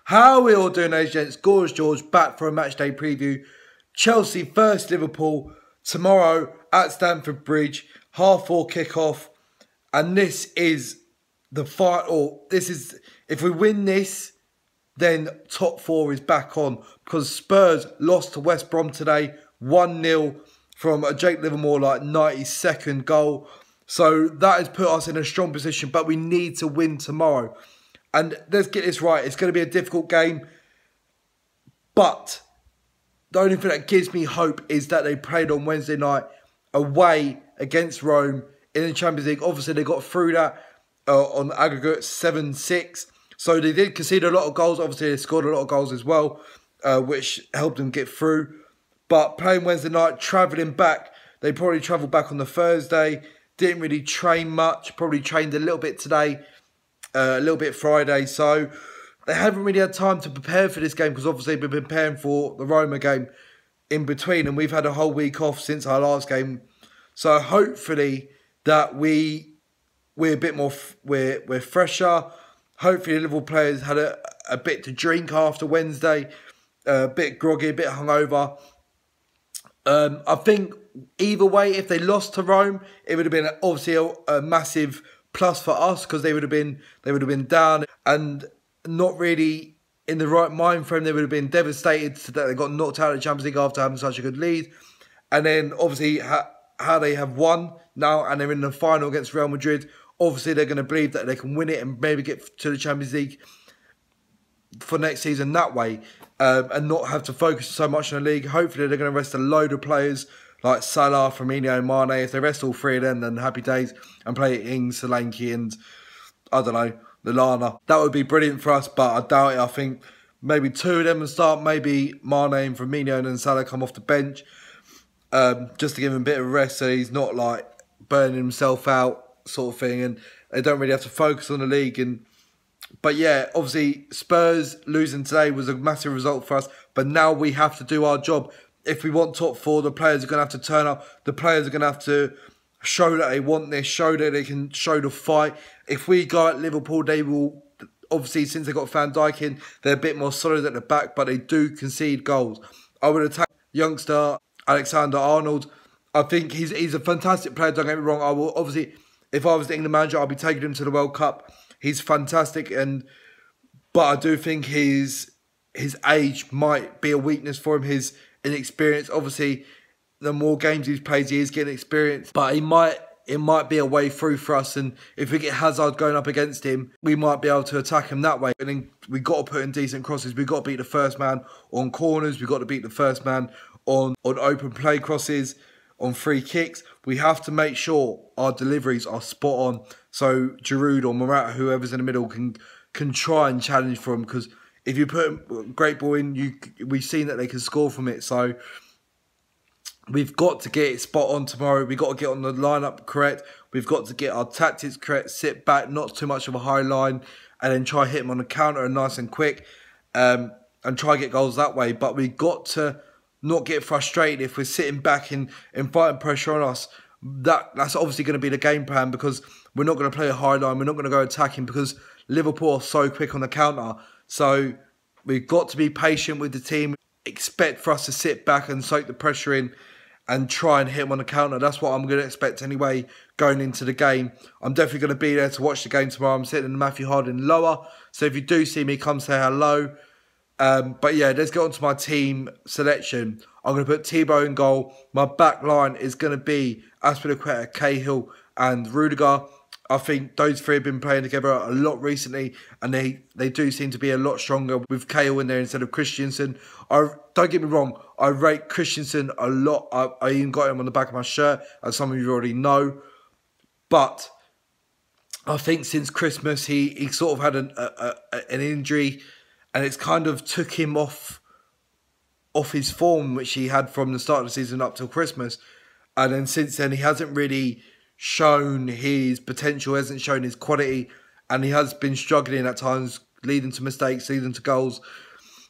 How are we all doing, ladies and gents? Gorge George back for a matchday preview. Chelsea versus Liverpool tomorrow at Stamford Bridge. 4:30 kickoff. And this is the final. If we win this, then top four is back on. Because Spurs lost to West Brom today. 1-0 from a Jake Livermore 92nd goal. So that has put us in a strong position. But we need to win tomorrow. And let's get this right. It's going to be a difficult game. But the only thing that gives me hope is that they played on Wednesday night away against Rome in the Champions League. Obviously, they got through that on aggregate 7-6. So they did concede a lot of goals. Obviously, they scored a lot of goals as well, which helped them get through. But playing Wednesday night, travelling back, they probably travelled back on the Thursday. Didn't really train much. Probably trained a little bit today. A little bit Friday, so they haven't really had time to prepare for this game because obviously we've been preparing for the Roma game in between, and we've had a whole week off since our last game. So hopefully that we're a bit more we're fresher. Hopefully the Liverpool players had a bit to drink after Wednesday, a bit groggy, a bit hungover. I think either way, if they lost to Rome, it would have been obviously a massive plus for us because they would have been down and not really in the right mind frame. They would have been devastated that they got knocked out of the Champions League after having such a good lead. And then obviously how they have won now and they're in the final against Real Madrid. Obviously they're going to believe that they can win it and maybe get to the Champions League for next season that way and not have to focus so much on the league. Hopefully they're going to rest a load of players like Salah, Firmino and Mane. If they rest all three of them, then happy days. And play Ings, Solanke and, I don't know, Lallana. That would be brilliant for us, but I doubt it. I think maybe two of them will start. Maybe Mane and Firmino and then Salah come off the bench. Just to give him a bit of rest so he's not like burning himself out sort of thing. And they don't really have to focus on the league. But yeah, obviously Spurs losing today was a massive result for us. But now we have to do our job. If we want top four, the players are going to have to turn up. The players are going to have to show that they want this, show that they can show the fight. If we go at Liverpool, they will, obviously, since they got Van Dijk in, they're a bit more solid at the back, but they do concede goals. I would attack youngster Alexander-Arnold. I think he's a fantastic player, don't get me wrong. I will, obviously, if I was the England manager, I'll be taking him to the World Cup. He's fantastic, but I do think his age might be a weakness for him, his inexperience. Obviously, the more games he's played, he is getting experience. But it might be a way through for us. And if we get Hazard going up against him, we might be able to attack him that way. And then we got to put in decent crosses. We got to beat the first man on corners. We got to beat the first man on open play crosses, on free kicks. We have to make sure our deliveries are spot on. So Giroud or Morata, whoever's in the middle, can try and challenge for him. Because if you put a great ball in, we've seen that they can score from it. So we've got to get it spot on tomorrow. We've got to get on the lineup correct. We've got to get our tactics correct. Sit back, not too much of a high line, and then try hit them on the counter and nice and quick, and try get goals that way. But we've got to not get frustrated if we're sitting back and inviting pressure on us. That's obviously going to be the game plan because we're not going to play a high line. We're not going to go attacking because Liverpool are so quick on the counter. So we've got to be patient with the team. Expect for us to sit back and soak the pressure in and try and hit them on the counter. That's what I'm going to expect anyway going into the game. I'm definitely going to be there to watch the game tomorrow. I'm sitting in the Matthew Harding lower. So if you do see me, come say hello. But yeah, let's get on to my team selection. I'm going to put Thibaut in goal. My back line is going to be Azpilicueta, Cahill and Rudiger. I think those three have been playing together a lot recently and they do seem to be a lot stronger with Cahill in there instead of Christensen. Don't get me wrong, I rate Christensen a lot. I even got him on the back of my shirt, as some of you already know. But I think since Christmas, he sort of had an injury and it's kind of took him off his form, which he had from the start of the season up till Christmas. And then since then, he hasn't really shown his potential, hasn't shown his quality, and he has been struggling at times, leading to mistakes, leading to goals.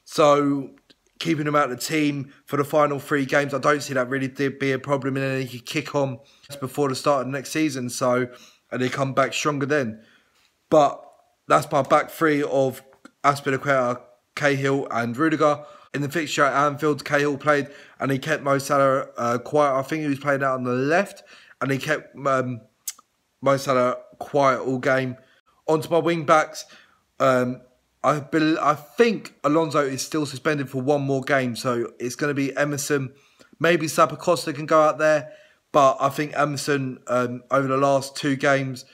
So keeping him out of the team for the final 3 games, I don't see that really be a problem, and then he could kick on before the start of the next season, and they come back stronger then. But that's my back three of Azpilicueta, Cahill and Rudiger. In the fixture at Anfield, Cahill played and he kept Mo Salah quiet. I think he was playing out on the left and he kept Mo Salah quiet all game. Onto my wing backs. I think Alonso is still suspended for one more game, so it's going to be Emerson. Maybe Sappacosta can go out there, but I think Emerson over the last 2 games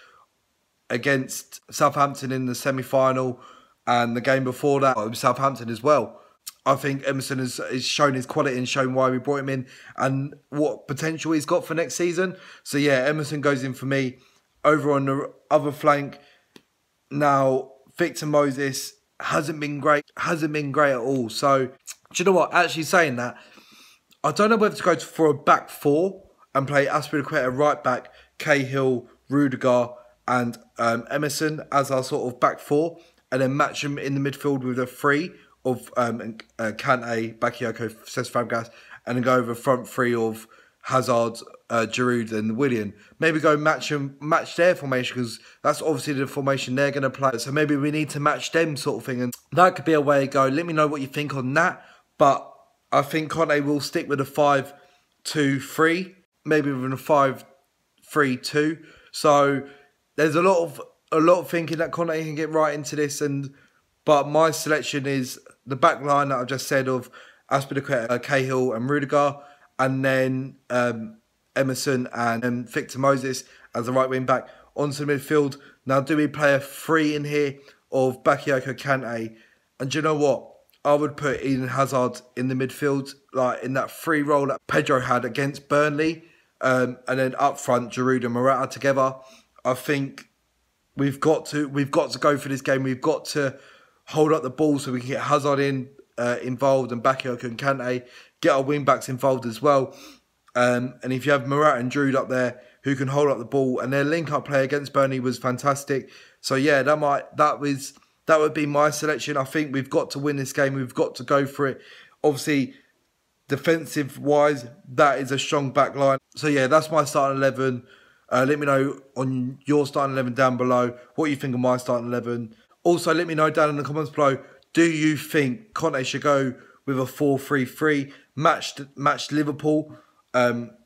against Southampton in the semi-final and the game before that with Southampton as well, I think Emerson has shown his quality and shown why we brought him in and what potential he's got for next season. So yeah, Emerson goes in for me. Over on the other flank, now Victor Moses hasn't been great at all. So, do you know what? Actually saying that, I don't know whether to go for a back 4 and play Azpilicueta right back, Cahill, Rudiger and Emerson as our sort of back 4 and then match them in the midfield with a 3 of Kante, Bakayoko, Cesc Fabregas and then go over front 3 of Hazard, Giroud and Willian. Maybe go match their formation because that's obviously the formation they're going to play. So maybe we need to match them sort of thing. And that could be a way to go. Let me know what you think on that. But I think Conte will stick with a 5-2-3. Maybe with a 5-3-2. So there's a lot of thinking that Conte can get right into this. But my selection is the back line that I've just said of Azpilicueta, Cahill and Rudiger. And then Emerson and Victor Moses as the right wing back onto the midfield. Now, do we play a 3 in here of Bakayoko, Kante? And do you know what? I would put Eden Hazard in the midfield, like in that 3 role that Pedro had against Burnley. And then up front, Giroud and Morata together. I think we've got to go for this game. We've got to hold up the ball so we can get Hazard involved and Bakayoko and Kante. Get our wing backs involved as well. And if you have Morata and Giroud up there who can hold up the ball, and their link-up play against Burnley was fantastic. So yeah, that would be my selection. I think we've got to win this game. We've got to go for it. Obviously, defensive-wise, that is a strong back line. So yeah, that's my starting 11. Let me know on your starting 11 down below what you think of my starting 11. Also, let me know down in the comments below, do you think Conte should go with a 4-3-3, matched Liverpool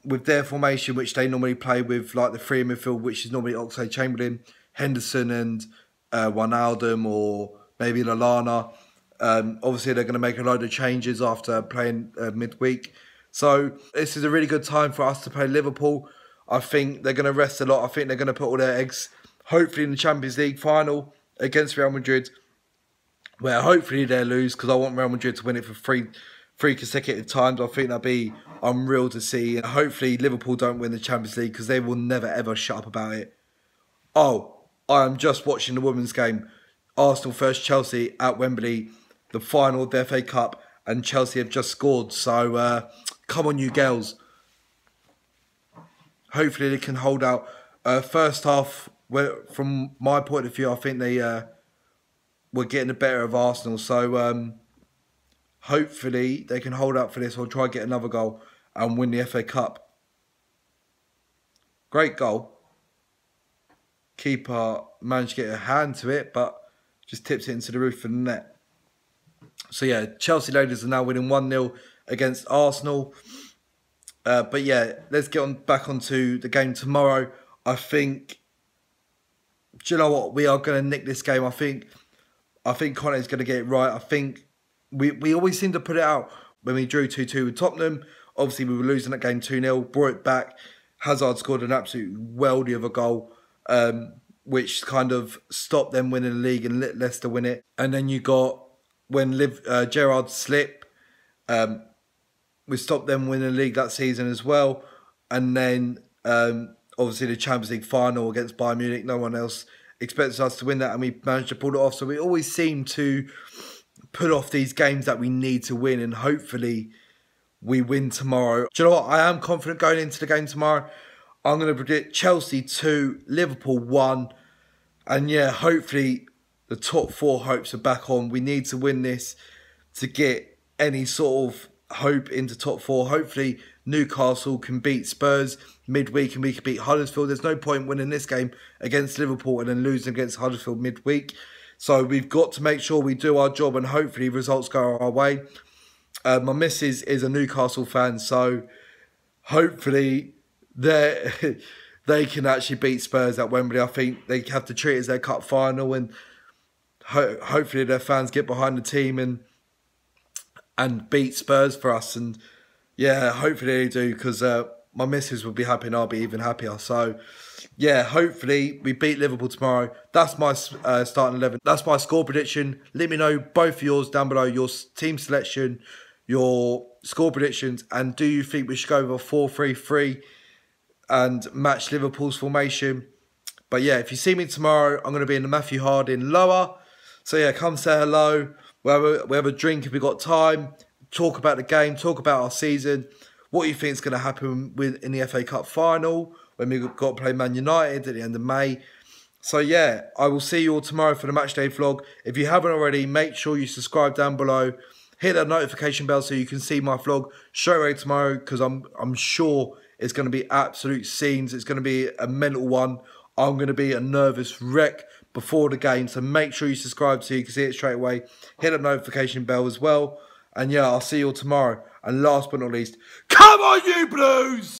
with their formation, which they normally play with, like the 3 in midfield, which is normally Oxlade-Chamberlain, Henderson and Wijnaldum or maybe Lallana. Obviously, they're going to make a load of changes after playing midweek. So this is a really good time for us to play Liverpool. I think they're going to rest a lot. I think they're going to put all their eggs, hopefully, in the Champions League final against Real Madrid, where hopefully they lose, because I want Real Madrid to win it for three consecutive times. I think that'd be unreal to see. And hopefully Liverpool don't win the Champions League, because they will never ever shut up about it. Oh, I am just watching the women's game. Arsenal versus Chelsea at Wembley, the final of the FA Cup, and Chelsea have just scored. So come on, you girls. Hopefully they can hold out. First half, from my point of view, I think they were getting the better of Arsenal. So hopefully they can hold out for this or try to get another goal and win the FA Cup. Great goal. Keeper managed to get a hand to it, but just tips it into the roof of the net. So yeah, Chelsea ladies are now winning 1-0 against Arsenal. But yeah, let's get back onto the game tomorrow. I think, do you know what? We are going to nick this game. I think Conte is going to get it right. I think we always seem to put it out when we drew 2-2 with Tottenham. Obviously, we were losing that game 2-0, brought it back. Hazard scored an absolute weldy of a goal, which kind of stopped them winning the league and let Leicester win it. And then you got, when Gerrard slipped, we stopped them winning the league that season as well. And then, obviously, the Champions League final against Bayern Munich, no one else expected us to win that, and we managed to pull it off. So we always seem to put off these games that we need to win, and hopefully we win tomorrow. Do you know what? I am confident going into the game tomorrow. I'm going to predict Chelsea 2, Liverpool 1. And yeah, hopefully the top 4 hopes are back on. We need to win this to get any sort of hope into top 4. Hopefully Newcastle can beat Spurs midweek and we can beat Huddersfield. There's no point winning this game against Liverpool and then losing against Huddersfield midweek. So we've got to make sure we do our job and hopefully results go our way. My missus is a Newcastle fan, so hopefully they can actually beat Spurs at Wembley. I think they have to treat it as their cup final, and hopefully their fans get behind the team and beat Spurs for us. And yeah, hopefully they do, because my missus will be happy and I'll be even happier. So yeah, hopefully we beat Liverpool tomorrow. That's my starting 11. That's my score prediction. Let me know both of yours down below, your team selection, your score predictions, and do you think we should go with a 4-3-3 and match Liverpool's formation? But yeah, if you see me tomorrow, I'm going to be in the Matthew Harding lower. So yeah, come say hello. We have a drink if we've got time. Talk about the game. Talk about our season. What you think is going to happen in the FA Cup final when we've got to play Man United at the end of May. So yeah, I will see you all tomorrow for the matchday vlog. If you haven't already, make sure you subscribe down below. Hit that notification bell so you can see my vlog straight away tomorrow, because I'm sure it's going to be absolute scenes. It's going to be a mental one. I'm going to be a nervous wreck before the game. So make sure you subscribe so you can see it straight away. Hit that notification bell as well. And yeah, I'll see you all tomorrow. And last but not least, come on you Blues!